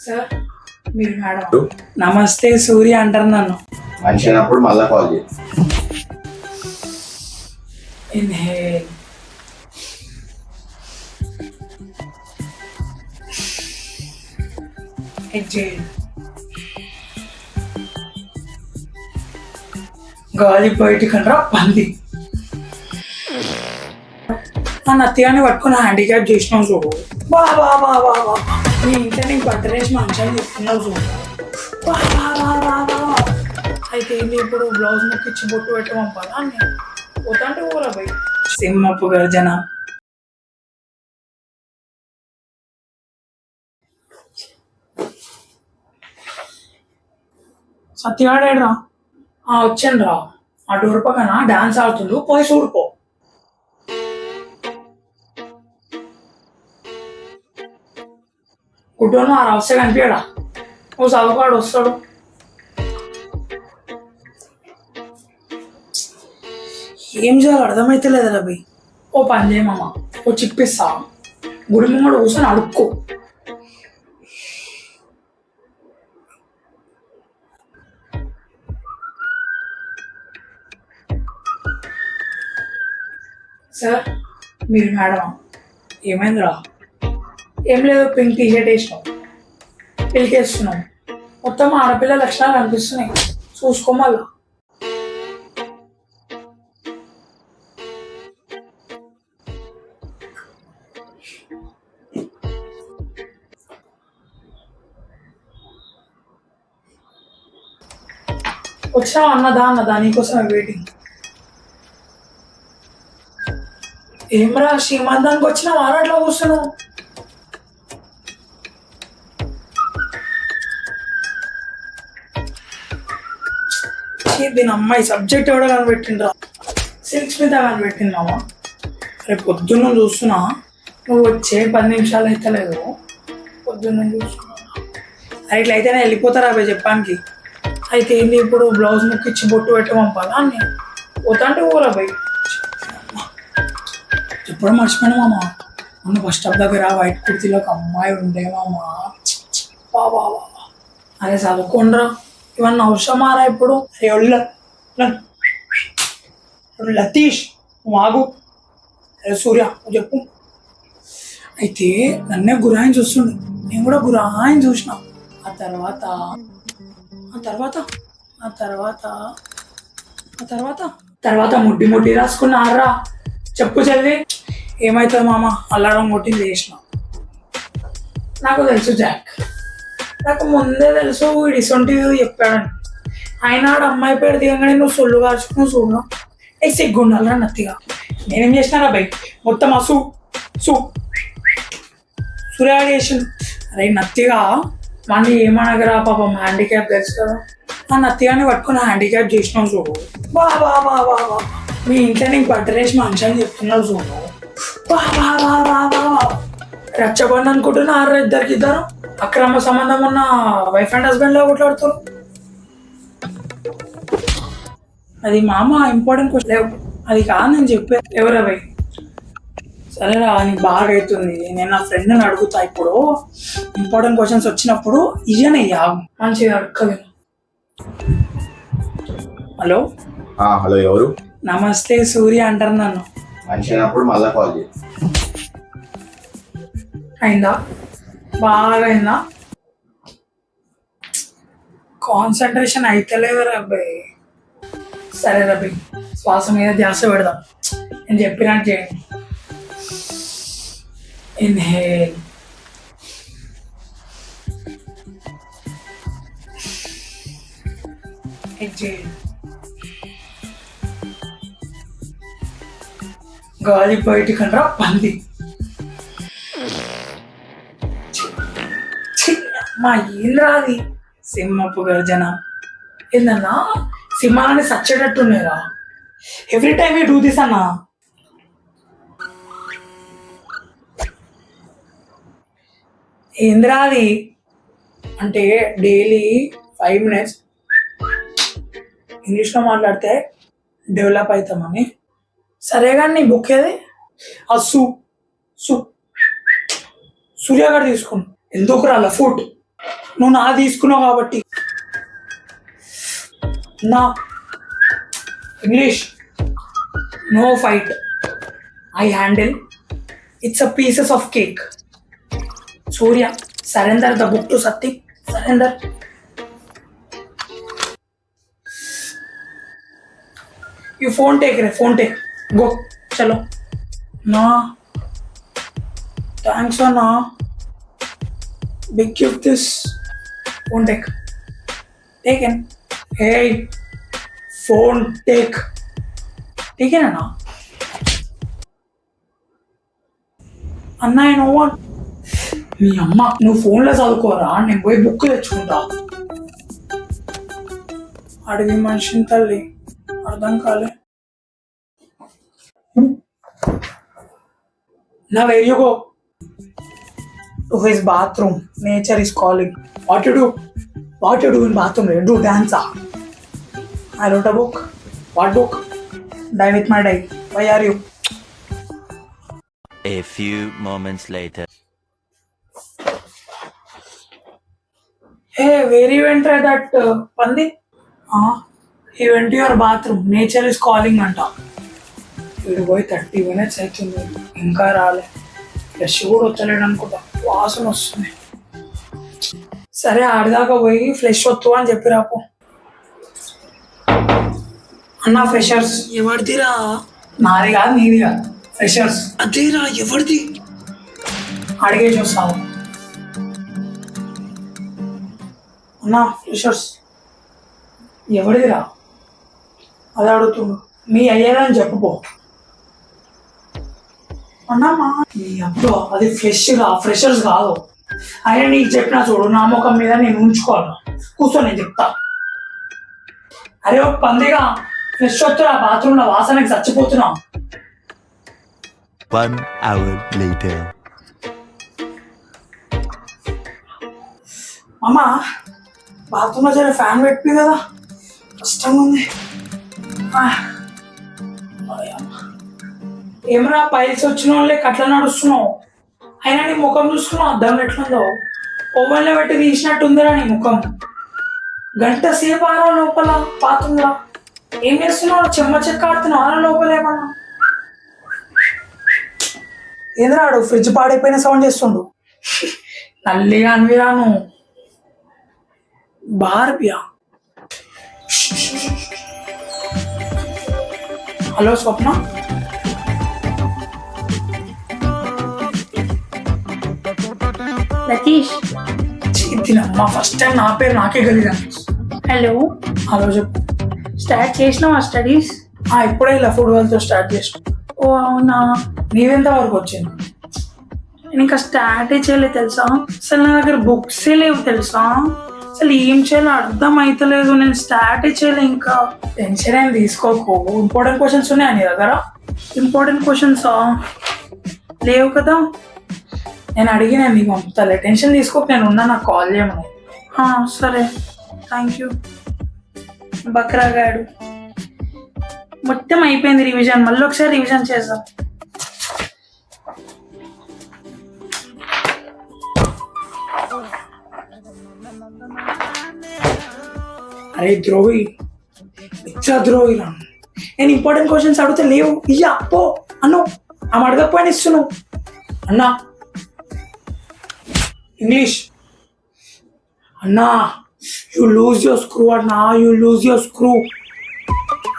Sir మీరు madam నమస్తే సూర్య అంటారు నన్ను. మనిషి అయినప్పుడు మళ్ళా కాల్ చేయి. Inhale, exhale. గాలి బయటికనరా పంది. ఆ నత్తిగాన్ని పట్టుకుని హ్యాండిక్యాప్ చేసినావు చూడు. బా బా బా బా బా. నీ ఇంట్లో నీకు బట్టరేసి మంచిగా చెప్తున్నావు చూడు. బా బా బా బా బా. అయితే ఏంటి ఇప్పుడు బ్లౌజ్ ముక్కిచ్చి బొట్టు పెట్టి పంపాలా అని పోతాంటే ఊరా పోయి సింహపు గర్జన. సత్యగాడేడ్రా? వచ్చాను రా. ఆ డోర్ పక్కన డాన్స్ ఆడుతుండు, పోయి చూడుకో. గుడ్డోను ఆ రవస కనిపించడా? ఓ చదువుకాడు వస్తాడు. ఏం చేయాలో అర్థమైతే లేదు రవి. ఓ పని చేయమమ్మా, ఓ చిప్పిస్తా, గుడి ముంగడు కూర్చొని అడుక్కో. సార్ మీరు మేడం ఏమైందిరా? ఏం లేదు, పింక్ టీషర్ట్ వేసినాం, పిలికేస్తున్నాం, మొత్తం ఆడపిల్ల లక్షణాలు కనిపిస్తున్నాయి, చూసుకోమల్లా. వచ్చినా అన్నదా నీకోసమే వెయిటింగ్. ఏమరా శ్రీమంతానికి వచ్చిన వారట్లో కూర్చున్నావు? దీని అమ్మాయి సబ్జెక్ట్ ఎవడో కనిపెట్టిండ్రా, సిల్క్స్ మీద కనిపెట్టింది మామ. రేపు పొద్దున్న చూస్తున్నా, నువ్వు వచ్చే 10 నిమిషాలు అయితే లేదు, పొద్దున్న చూస్తున్నా. అది ఇట్లయితేనే వెళ్ళిపోతారా అవి చెప్పడానికి. అయితే ఏంటి ఇప్పుడు బ్లౌజ్ ముక్కిచ్చి బొట్టు పెట్టి పంపాలా అని పోతాంటే ఊరా పోయి ఎప్పుడో మర్చిపోయినా మామ. మొన్న బస్ స్టాప్ దగ్గర వైట్ కుర్తీలో ఒక అమ్మాయి ఉండే మామ. బాబా అరే చదువుకోండ్రా, ఇవన్నీ అవసరమారా ఇప్పుడు? లతీష్ నువ్వు ఆగు. అరే సూర్య నువ్వు చెప్పు. అయితే నన్నే గురాయిని చూస్తుండే, నేను కూడా గురాయిని చూసిన. ఆ తర్వాత ఆ తర్వాత ఆ తర్వాత ఆ తర్వాత తర్వాత ముడ్డి ముడ్డి రాసుకున్నారా? చెప్పు చదివి. ఏమవుతుంది మామ, అల్లారం కొట్టింది చేసిన. నాకు తెలుసు జాక్, నాకు ముందే తెలుసు వీడు ఇసొంటివి చెప్పాడని. ఆయనాడు అమ్మాయి పేరు దిగగానే నువ్వు సొల్లు కాల్చుకుని చూడడం నీకు సిగ్గుండాలరా నత్తిగా. నేనేం చేసినారా బై, మొత్తం అసు సు సూర్యాడు చేసిండు. అరే నత్తిగా మళ్ళీ ఏమనగరా పాపం, హ్యాండిక్యాప్ తెలుసు కదా. ఆ నత్తిగాని పట్టుకుని హ్యాండిక్యాప్ చేసినావు చూడు. బా బా బా బా బా. మీ ఇంట్లో నీకు బట్టరేసి మంచిగా చెప్తున్నావు చూడు. బా బా బా బా బా. రచ్చబండి అనుకుంటున్నా ఇద్దరు అక్రమ సంబంధం ఉన్న వైఫ్ అండ్ హస్బెండ్ లో కొట్లాడుతారు. అది మామ ఇంపార్టెంట్ క్వశ్చన్ లేవు, అది కాదు నేను చెప్పాను. ఎవరవై? సరేరా నీకు బాగా అవుతుంది, నేను నా ఫ్రెండ్ని అడుగుతా ఇప్పుడు. ఇంపార్టెంట్ క్వశ్చన్స్ వచ్చినప్పుడు ఇయ్యనయ్యా మంచిగా అడగలేదు. హలో హలో ఎవరు? నమస్తే సూర్య అంటారు నన్ను. మనిషి అయినప్పుడు మళ్ళా కాల్ చేయి. అయిందా? బాగా అయిందా? కాన్సన్ట్రేషన్ అయితలేదు రబ్బాయి. సరే రబ్బి, శ్వాస మీద ధ్యాస పెడదాం, నేను చెప్పినట్టు చేయండి. Inhale, exhale. గాలి బయటికనరా పంది. మా ఏంద్రా అది సింహపు గర్జన. ఏందన్నా సింహాలని సచ్చేటట్టున్నాయిరా. Every time you do this అన్నా. ఏంద్రా అది అంటే డైలీ 5 minutes ఇంగ్లీష్లో మాట్లాడితే డెవలప్ అవుతామని. సరే కానీ నీ బుక్ ఏది? సు సు సూర్య గారు తీసుకుని ఎందుకు రాలా ఫుడ్ నువ్వు నా తీసుకున్నావు కాబట్టి. నా English no fight, I handle, it's a pieces of cake. Surya surrender the book to Satti, surrender. You phone take रे, phone take. Go, चलो. ना, thanks ना. Big gift this. Phone take. Taken. Hey, phone take. Taken है ना? అన్నా you know what, మీ అమ్మ నువ్వు ఫోన్లో చదువుకోరా, నేను పోయి బుక్ తెచ్చుకుంటా. అడిగి మనిషిని తల్లి అర్థం కాలే. నా where you go? To his bathroom. Nature is calling. What to do? What to do in bathroom? Do dance. I wrote a book. What book? Die with my die. Why are you? A few moments later. Hey, where you went that Pandi? He went to your bathroom. Nature is calling anta. వీడు పోయి 30 minutes అవుతుంది, ఇంకా రాలే. Fresh కూడా వచ్చలేడు అనుకుంటా, వాసన వస్తుంది. సరే ఆడిదాకా పోయి ఫ్రెష్ వద్దు అని చెప్పిరాపు. అన్నా ఫ్రెషర్స్. ఎవరిదిరా? నాది కాదు, నీది కాదు, ఫ్రెషర్స్. అదేరా ఎవరిది అడిగే చూస్తావు. అన్నా ఫ్రెషర్స్ ఎవరిదిరా అది అడుగుతుండు. మీ అయ్యారని చెప్పుకో అన్నమ్మా. మీ అప్పుడు అది ఫ్రెషర్స్ కాదు. అయినా నీకు చెప్పినా చూడు, నా ముఖం మీద నేను ఉంచుకోవాలి. కూర్చో, నేను చెప్తా. అరే ఒక పందిగా ఫ్రెష్ వస్తున్నా, బాత్రూంలో వాసనకి చచ్చిపోతున్నా. 1 hour later. అమ్మా బాత్రూంలో జర ఫ్యాన్ పెట్టి కదా, కష్టంగా ఉంది. ఏమరా పైల్స్ వచ్చిన వాళ్ళే కట్ల నడుస్తున్నావు. అయినా నీ ముఖం చూసుకున్నావు అద్దంలో ఎట్లుందో. ఓవెన్లో పెట్టి తీసినట్టుందిరా నీ ముఖం. గంట సేపు ఆరా లోపల బాత్రూంలో ఏం చేస్తున్నావు? చెమ్మ చెక్క ఆడుతున్నావు ఆరా లోపల. ఏమన్నా ఏదిరాడు ఫ్రిడ్జ్ పాడైపోయిన సౌండ్ చేస్తుండు. నల్లిగా అనివిరాను బార్బియా. హలో స్వప్న. లతీష్. తినమ్మా, ఫస్ట్ టైం నా పేరు నాకే గలిగా. హలో. హలో చెప్పు. స్టార్ట్ చేసినావా స్టడీస్? ఇప్పుడే ఇలా ఫుట్బాల్తో స్టార్ట్ చేసిన. ఓ అవునా. నీవెంత వరకు వచ్చింది? నేను ఇంకా స్టార్టే చేయలేదు తెలుసా. అసలు నా దగ్గర బుక్సే లేవు తెలుసా. అసలు ఏం చేయాలో అర్థం అవుతలేదు. నేను స్టార్టే చేయలే ఇంకా. టెన్షన్ ఏం తీసుకోకు. ఇంపార్టెంట్ క్వశ్చన్స్ ఉన్నాయా నీ దగ్గర? ఇంపార్టెంట్ క్వశ్చన్సా? లేవు కదా. నేను అడిగినా నీకు పంపుతాలే, టెన్షన్ తీసుకోక. నేను ఉన్నా, నాకు కాల్ చేయమని. సరే, థ్యాంక్ యూ. బక్రాగాడు. మొత్తం అయిపోయింది రివిజన్. మళ్ళీ ఒకసారి రివిజన్ చేద్దాం. అరే ద్రోహి, ఇచ్చా ద్రోహి రా. నేను ఇంపార్టెంట్ క్వశ్చన్స్ అడిగితే లేవు, ఇయ్యా పో అను. ఆమె అడగకపోయినా ఇస్తున్నావు అన్నా. ఇంగ్లీష్ అన్నా. యూ లూజ్ యువర్ స్క్రూ అన్నా, you lose your screw.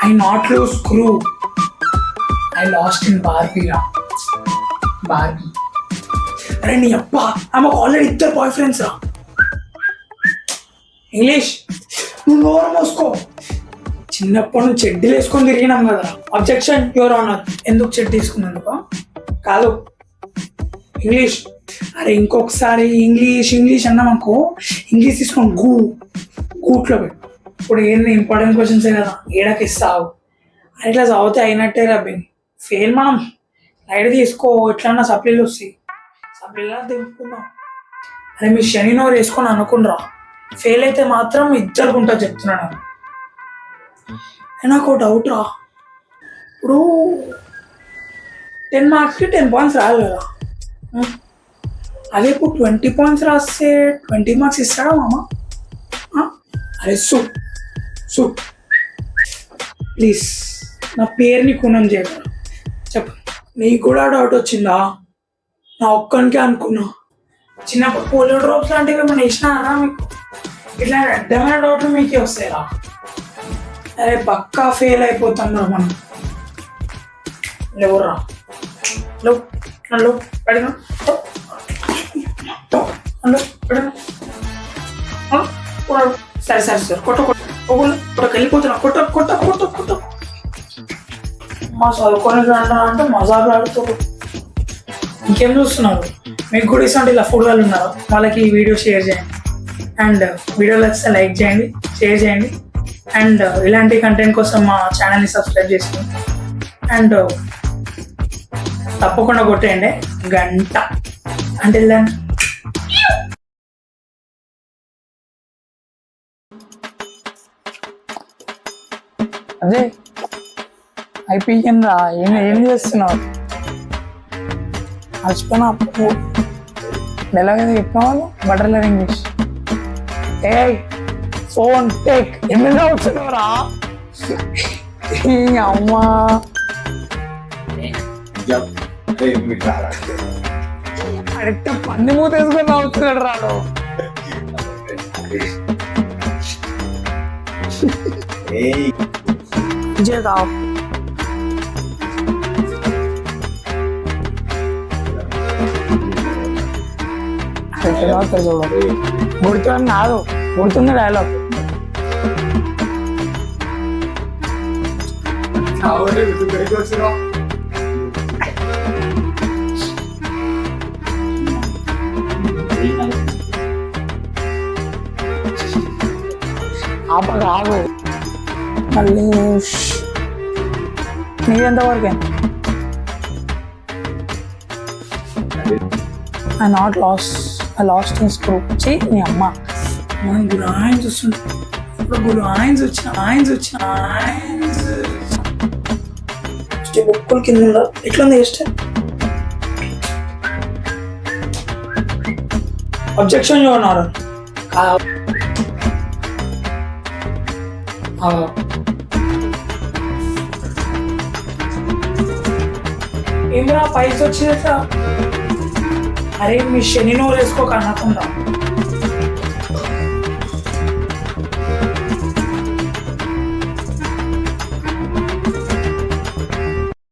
I not lose screw, I last in Barbie రా. బార్బీ. అరే నీ అబ్బా, ఆమెకు ఆల్రెడీ 2 బాయ్ ఫ్రెండ్స్ రా. ఇంగ్లీష్ నువ్వు నోరు మోసుకో. చిన్నప్పటి నుంచి చెడ్డీలు వేసుకొని తిరిగినాం కదా. Objection your honour. ఎందుకు చెడ్డీ తీసుకున్నందుకు కాదు. ఇంగ్లీష్. అరే ఇంకొకసారి ఇంగ్లీష్ అన్నామనుకో, ఇంగ్లీష్ తీసుకొని గూట్లో పెట్టు. ఇప్పుడు ఏంది ఇంపార్టెంట్ క్వశ్చన్సే కదా, ఏడకి ఇస్తావు. అని ఇట్లా చదివితే అయినట్టే రబ్బి. ఫెయిల్ మనం లైట్ తీసుకో. ఎట్లన్నా సప్లీలు వస్తాయి, సప్లీలా దింపుకుందాం. అరే మీ శని నోరు వేసుకొని అనుకునరా. ఫెయిల్ అయితే మాత్రం ఇద్దరుకుంటా చెప్తున్నాను. నాకు డౌట్ రా. ఇప్పుడు 10 మార్క్స్కి 10 పాయింట్స్ రాదు కదా. అదే ఇప్పుడు 20 పాయింట్స్ రాస్తే 20 మార్క్స్ ఇస్తాడా మామ? అరే సు ప్లీజ్ నా పేరుని కూనం చేయగలరా చెప్పు. నీకు కూడా డౌట్ వచ్చిందా? నా ఒక్కనికే అనుకున్నా. చిన్నప్పుడు పోలియో డ్రాప్స్ లాంటివి ఏమైనా ఇచ్చినారా మీకు? ఇట్లా అడ్డమైన డౌట్లు మీకే వస్తాయా? అరే పక్కా ఫెయిల్ అయిపోతాం రా మనం. లేవురా పడినా సరే వెళ్ళిపోతున్నా కొట్ట మా చదువుకొని అంటే మజాకు ఆడుతారు. ఇంకేం చూస్తున్నారు? మీకు కూడా ఇష్టం ఇలా ఫుట్బాల్ ఉన్నారు, వాళ్ళకి ఈ వీడియో షేర్ చేయండి. అండ్ వీడియోలో వస్తే లైక్ చేయండి, షేర్ చేయండి. అండ్ ఇలాంటి కంటెంట్ కోసం మా ఛానల్ని సబ్స్క్రైబ్ చేసుకోండి. అండ్ తప్పకుండా కొట్టేయండి గంట అంటే. అదే అయిపోయింది రా. ఏం చేస్తున్నావు? మర్చిపోయినా అప్పు ఎలాగ చెప్పినావు బటర్లర్ ఇంగ్లీష్. ఏ ఫోన్ టేక్ ఎన్ని అవుతున్నావురా అమ్మా. కరెక్ట్ పన్ని మూత వేసుకొని అవుతున్నాడు రాడు. గుర్తుంది కాదు, గుర్తుంది డైలాగ్. ఆగు మళ్ళీ. నీదెంతవరకే? I lost in screw. చెయ్యి నీ అమ్మ. మనం గురాయిన్స్ వస్తుంటాం. ఇప్పుడు గురాయిన్స్ వచ్చిన బొక్కులు కింద ఉండాలి. ఎట్లుంది ఇష్టం? అబ్జెక్షన్ చూడన్నారు. ఏమిరా పైకి వచ్చిందా? అరే మీ శని నోరు వేసుకోక అనకుండా